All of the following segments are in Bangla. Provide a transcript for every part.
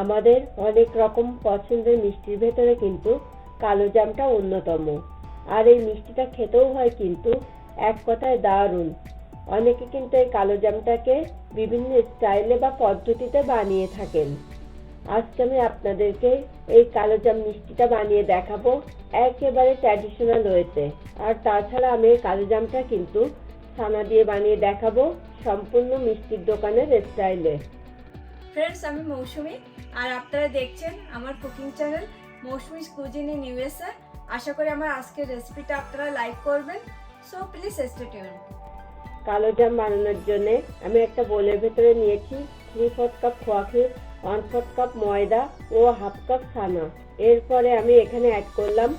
আমাদের অনেক রকম পছন্দের মিষ্টির ভেতরে কিন্তু কালোজামটা অন্যতম। আর এই মিষ্টিটা খেতেও হয় কিন্তু এক কথায় দারুণ। অনেকে কিন্তু এই কালোজামটাকে বিভিন্ন স্টাইলে বা পদ্ধতিতে বানিয়ে থাকেন। আজকে আমি আপনাদেরকে এই কালোজাম মিষ্টিটা বানিয়ে দেখাবো একেবারে ট্র্যাডিশনাল ওয়েতে। আর তাছাড়া আমি এই কালোজামটা কিন্তু ছানা দিয়ে বানিয়ে দেখাবো সম্পূর্ণ মিষ্টির দোকানের স্টাইলে। ফ্রেন্ডস, আমি মৌসুমি আর আপনারা দেখছেন আমার cooking channel Mousumi's cuisine in USA. আশা করি আমার আজকের রেসিপিটা আপনারা লাইক করবেন। So please stay tune. কালোজাম বানানোর জন্য আমি একটা বোলের ভেতরে নিয়েছি 3/4 কাপ খোয়া ক্ষীর, 1/4 কাপ ময়দা ও 1/2 কাপ ছানা। এরপরে আমি এখানে অ্যাড করলাম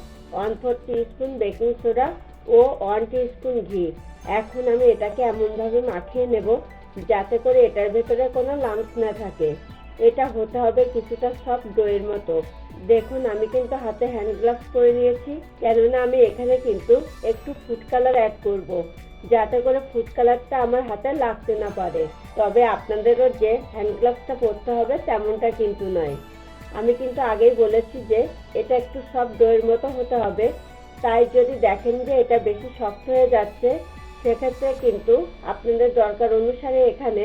1/4 টিস্পুন বেকিং সোডা ও 1 টিস্পুন ঘি। এখন আমি এটাকে এমনভাবে মাখিয়ে নেব যাতে করে এটার ভেতরে কোনো লাম্পস না থাকে। এটা হতে হবে কিছুটা সফট ডোয়ের মতো। দেখুন, আমি কিন্তু হাতে হ্যান্ড গ্লাভস পরে নিয়েছি, কেননা আমি এখানে কিন্তু একটু ফুড কালার অ্যাড করব, যাতে করে ফুড কালারটা আমার হাতে লাগতে না পারে। তবে আপনাদেরও যে হ্যান্ড গ্লাভসটা পরতে হবে তেমনটা কিন্তু নয়। আমি কিন্তু আগেই বলেছি যে এটা একটু সফট ডোয়ের মতো হতে হবে। তাই যদি দেখেন যে এটা বেশি শক্ত হয়ে যাচ্ছে, সেক্ষেত্রে কিন্তু আপনাদের দরকার অনুসারে এখানে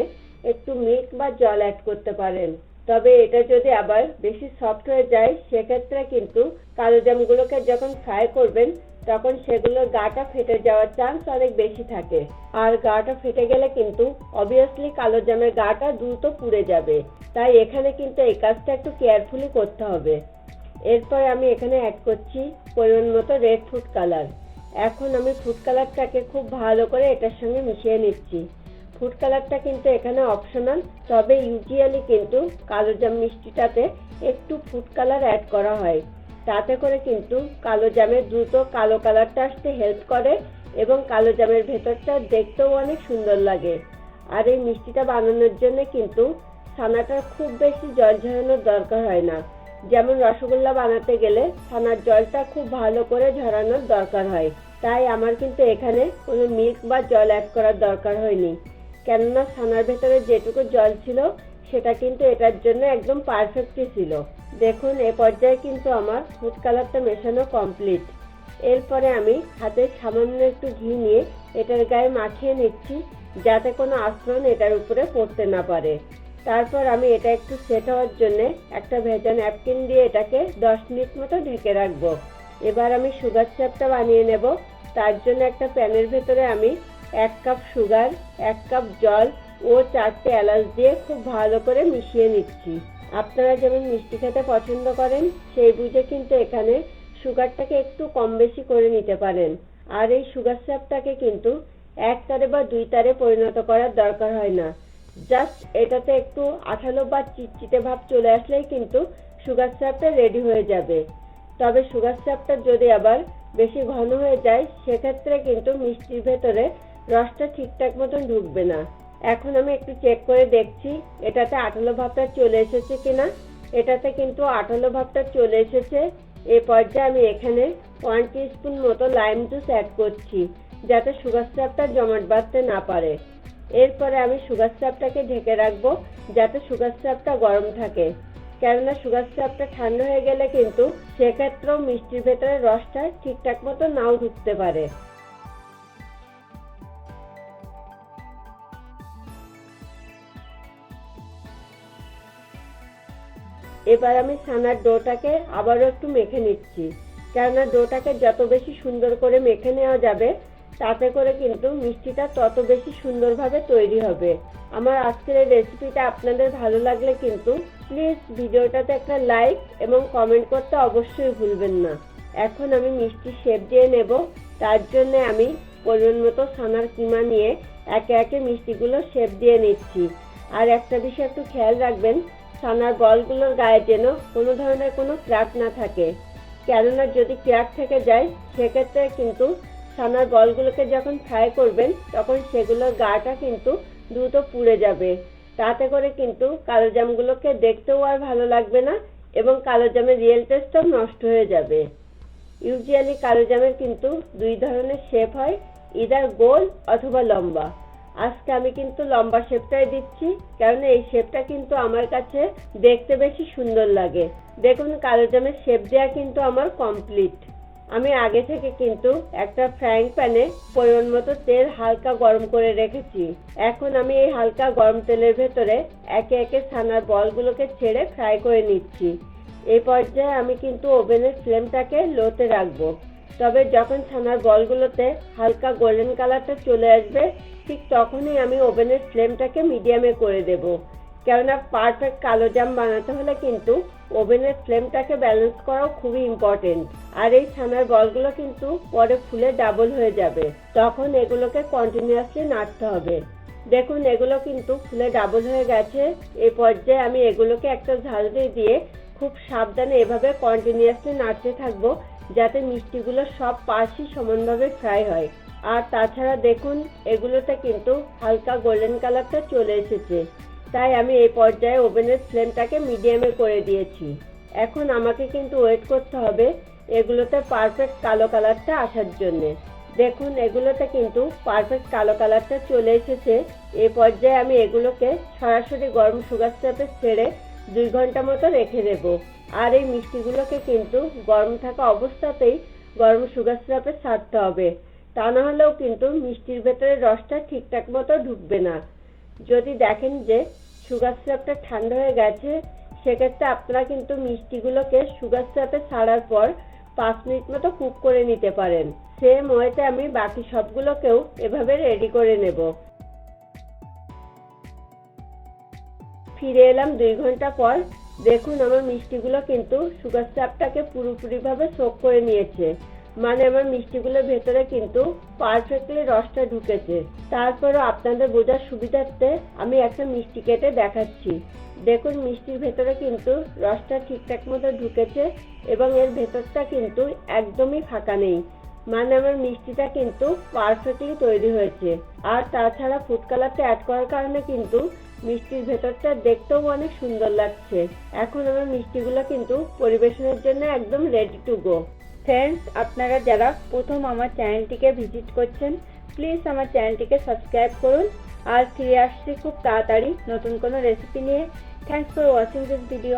একটু মিল্ক বা জল অ্যাড করতে পারেন। তবে এটা যদি আবার বেশি সফট হয়ে যায়, সেক্ষেত্রে কিন্তু কালোজামগুলোকে যখন ফ্রাই করবেন তখন সেগুলোর গাটা ফেটে যাওয়ার চান্স অনেক বেশি থাকে। আর গাটা ফেটে গেলে কিন্তু অবভিয়াসলি কালোজামের গাটা দ্রুত পুড়ে যাবে। তাই এখানে কিন্তু এই কাজটা একটু কেয়ারফুলি করতে হবে। এরপর আমি এখানে অ্যাড করছি পরিমাণ মতো রেড ফুড কালার। এখন আমি ফুড কালারটাকে খুব ভালো করে এটার সঙ্গে মিশিয়ে নিচ্ছি। ফুড কালারটা কিন্তু এখানে অপশনাল, তবে ইউজুয়ালি কিন্তু কালোজাম মিষ্টিটাতে একটু ফুড কালার অ্যাড করা হয়। তাতে করে কিন্তু কালোজামের দ্রুত কালো কালারটা আসতে হেল্প করে এবং কালোজামের ভেতরটা দেখতেও অনেক সুন্দর লাগে। আর এই মিষ্টিটা বানানোর জন্য কিন্তু ছানাটার খুব বেশি জল ঝরানোর দরকার হয় না। যেমন রসগোল্লা বানাতে গেলে ছানার জলটা খুব ভালো করে ঝরানোর দরকার হয়। তাই আমার কিন্তু এখানে কোনো মিল্ক বা জল অ্যাড করার দরকার হয়নি, কেননা ছানার ভেতরে যেটুকু জল ছিল সেটা কিন্তু এটার জন্য একদম পারফেক্টই ছিল। দেখুন, এ পর্যায়ে কিন্তু আমার ফুড কালারটা মেশানো কমপ্লিট। এরপরে আমি হাতে সামান্য একটু ঘি নিয়ে এটার গায়ে মাখিয়ে নিচ্ছি, যাতে কোনো আঁচড়ন এটার উপরে পড়তে না পারে। তারপর আমি এটা একটু সেট হওয়ার জন্য একটা ভেজা ন্যাপকিন দিয়ে এটাকে 10 মিনিট মতো ঢেকে রাখবো। এবার আমি সুগার সিরাপটা বানিয়ে নেব। তার জন্য একটা প্যানের ভেতরে আমি 1 কাপ সুগার, 1 কাপ জল ও 4টে এলাচ দিয়ে খুব ভালো করে মিশিয়ে নিচ্ছি। আপনারা যেমন মিষ্টি খেতে পছন্দ করেন সেই বুঝে কিন্তু এখানে সুগারটাকে একটু কম বেশি করে নিতে পারেন। আর এই সুগার সিরাপটাকে কিন্তু 1 তারে বা 2 তারে পরিণত করার দরকার হয় না। জাস্ট এটাতে একটু আঠালো বা চিটচিটে ভাব চলে আসলেই কিন্তু সুগার সিরাপটা রেডি হয়ে যাবে। তবে সুগার সিরাপটা যদি আবার বেশি ঘন হয়ে যায়, সেক্ষেত্রে কিন্তু মিষ্টির ভেতরে রসটা ঠিকঠাক মতন ঢুকবে না। এখন আমি একটু চেক করে দেখছি এটাতে আঠালো ভাবটা চলে এসেছে কিনা। এটাতে কিন্তু আঠালো ভাবটা চলে এসেছে। এই পর্যায়ে আমি এখানে 1 টিস্পুন মতো লাইম জুস অ্যাড করছি, যাতে সুগার সিরাপটা জমাট বাঁধতে না পারে। এরপরে আমি সুগার সিরাপটাকে ঢেকে রাখবো, যাতে সুগার সিরাপটা গরম থাকে, কেননা সুগার সিরাপটা ঠান্ডা হয়ে গেলে কিন্তু সেক্ষেত্রেও মিষ্টির ভেতরে রসটা ঠিকঠাক মতো নাও ঢুকতে পারে। এবার আমি ছানার ডোটাকে আবারও একটু মেখে নিচ্ছি, কেননা ডোটাকে যত বেশি সুন্দর করে মেখে নেওয়া যাবে তাতে করে কিন্তু মিষ্টিটা তত বেশি সুন্দরভাবে তৈরি হবে। আমার আজকের এই রেসিপিটা আপনাদের ভালো লাগলে কিন্তু প্লিজ ভিডিওটাতে একটা লাইক এবং কমেন্ট করতে অবশ্যই ভুলবেন না। এখন আমি মিষ্টি শেপ দিয়ে নেব। তার জন্য আমি পরিমাণ মতো ছানার কিমা নিয়ে একে একে মিষ্টিগুলো শেপ দিয়ে নিচ্ছি। আর একটা বিষয় একটু খেয়াল রাখবেন, ছানার বলগুলোর গায়ে যেন কোনো ধরনের কোনো ক্র্যাক না থাকে, কেননা যদি ক্র্যাক থেকে যায় সেক্ষেত্রে কিন্তু ছানার বলগুলোকে যখন ফ্রাই করবেন তখন সেগুলোর গাটা কিন্তু দ্রুত পুড়ে যাবে। তাতে করে কিন্তু কালোজামগুলোকে দেখতেও আর ভালো লাগবে না এবং কালোজামের রিয়েল টেস্টটাও নষ্ট হয়ে যাবে। ইউজুয়ালি কালোজামের কিন্তু 2 ধরনের শেপ হয়, ইদার গোল অথবা লম্বা। আজকে আমি কিন্তু লম্বা শেপটাই দিচ্ছি, কারণ এই শেপটা কিন্তু আমার কাছে দেখতে বেশি সুন্দর লাগে। দেখুন কালোজামের শেপ দেওয়া কিন্তু আমার কমপ্লিট। আমি আগে থেকে কিন্তু একটা ফ্রাইং প্যানে পরিমাণ মতো তেল হালকা গরম করে রেখেছি। এখন আমি এই হালকা গরম তেলের ভেতরে একে একে ছানার বলগুলোকে ছেড়ে ফ্রাই করে নিচ্ছি। এই পর্যায়ে আমি কিন্তু ওভেনের ফ্লেমটাকে লোতে রাখবো। তবে যখন ছানার বলগুলোতে হালকা গোল্ডেন কালারটা চলে আসবে, ঠিক তখনই আমি ওভেনের ফ্লেমটাকে মিডিয়ামে করে দেব। কেননা পারফেক্ট কালোজাম বানাতে হলে কিন্তু ওভেনের ফ্লেমটাকে ব্যালেন্স করাও খুবই ইম্পর্টেন্ট। আর এই ছানার বলগুলো কিন্তু পরে ফুলে ডাবল হয়ে যাবে, তখন এগুলোকে কন্টিনিউয়াসলি নাড়তে হবে। দেখুন এগুলো কিন্তু ফুলে ডাবল হয়ে গেছে। এই পর্যায়ে আমি এগুলোকে একটা ঝাঁঝরি দিয়ে খুব সাবধানে এভাবে কন্টিনিউয়াসলি নাড়তে থাকবো, যাতে মিষ্টিগুলো সব পাশই সমানভাবে ফ্রাই হয়। আর তাছাড়া দেখুন এগুলোতে কিন্তু হালকা গোল্ডেন কালারটা চলে এসেছে, তাই আমি এই পর্যায়ে ওভেনের ফ্লেমটাকে মিডিয়ামে করে দিয়েছি। এখন আমাকে কিন্তু ওয়েট করতে হবে এগুলোতে পারফেক্ট কালো কালারটা আসার জন্য। দেখুন এগুলোতে কিন্তু পারফেক্ট কালো কালারটা চলে এসেছে। এই পর্যায়ে আমি এগুলোকে সরাসরি গরম সুগার সিরাপে ছেড়ে 2 ঘন্টা মতো রেখে দেব। আর এই মিষ্টিগুলোকে কিন্তু গরম থাকা অবস্থাতেই গরম সুগার সিরাপে ছাড়তে হবে, তা না হলেও কিন্তু মিষ্টির ভেতরে রসটা ঠিকঠাক মতো ঢুকবে না। যদি দেখেন যে সুগার সিরাপটা ঠান্ডা হয়ে গেছে, সেক্ষেত্রে আপনারা কিন্তু মিষ্টিগুলোকে সুগার সিরাপে ছাড়ার পর 5 মিনিট মতো কুক করে নিতে পারেন। সেম ওয়েতে আমি বাকি সবগুলোকেও এভাবে রেডি করে নেব। ফিরে এলাম 2 ঘন্টা পর। দেখুন আমার মিষ্টিগুলো কিন্তু সুগার সিরাপটাকে পুরোপুরিভাবে সোক করে নিয়েছে, মানে আমার মিষ্টিগুলোর ভেতরে কিন্তু পারফেক্টলি রসটা ঢুকেছে। তারপরও আপনাদের বোঝার সুবিধার্থে আমি একটা মিষ্টি কেটে দেখাচ্ছি। দেখুন মিষ্টির ভেতরে কিন্তু রসটা ঠিকঠাক মতো ঢুকেছে এবং এর ভেতরটা কিন্তু একদমই ফাঁকা নেই, মানে আমার মিষ্টিটা কিন্তু পারফেক্টলি তৈরি হয়েছে। আর তাছাড়া ফুড কালারটা অ্যাড করার কারণে কিন্তু মিষ্টির ভেতরটা দেখতেও অনেক সুন্দর লাগছে। এখন আমার মিষ্টিগুলো কিন্তু পরিবেশনের জন্য একদম রেডি টু গো। ফ্রেন্ডস, আপনারা যারা প্রথম আমার চ্যানেলটিকে ভিজিট করছেন, প্লিজ আমার চ্যানেলটিকে সাবস্ক্রাইব করুন। আর ফিরে আসছি খুব তাড়াতাড়ি নতুন কোনো রেসিপি নিয়ে। Thanks for watching this video.